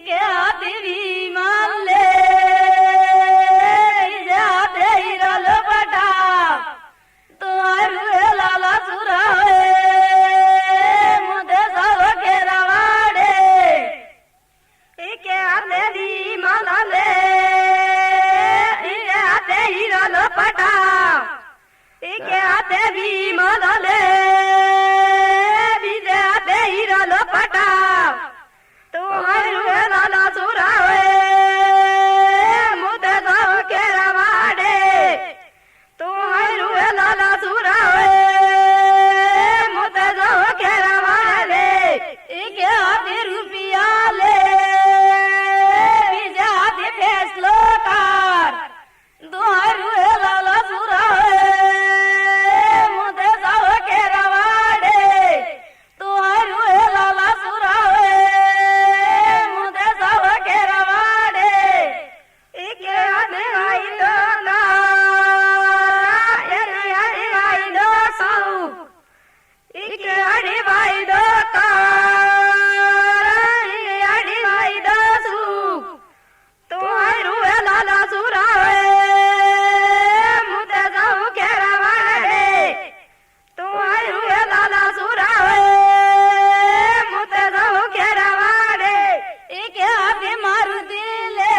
के आते विमान ले जाते हिरल बटा तुम्हारे लाला सुरा मुझे सब के रवाड़े के आते विमान ले आते हिरल बटा के आते विमान ले आते हिरल बटा तुम्हारे लाला सुरा मुझे सब के रवाड़े तुम्हारे लाला सुरा मुझे सब के रवाड़े के आते रुपया ले बीजे आते फैसलो कार तुम्हारे लाला सुरा मुझे सब के रवाड़े तुम्हारे लाला सुरा मुझे सब के रवाड़े के आते आई लो ना आई लो सौ के आड़ी भाई दो कार आड़ी भाई दो सू तुम्हारे लाला सुरा मुझे सब के रवाड़े तुम्हारे लाला सुरा मुझे सब के रवाड़े के आते मारू दिले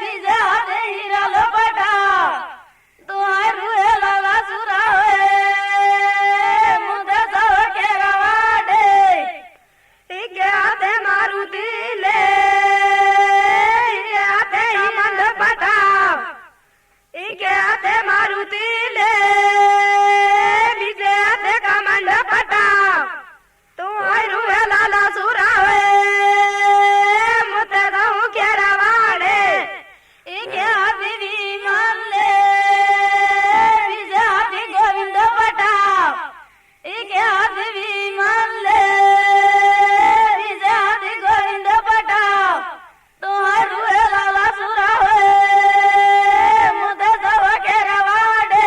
बीजे आते हिरल बटा तुम्हारे लाला सुरा मुझे सब के रवाड़े के आते मारू दिले आते मंद बटा के आते मारू दिले बीजे आते कमंड बटा तुम्हारे लाला सुरा मुझे सब के रवाड़े के आते विमान ले बीजे आते गोविंद बटा के आते विमान ले बीजे आते गोविंद बटा तुम्हारे लाला सुरा मुझे सब के रवाड़े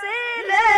રસીલે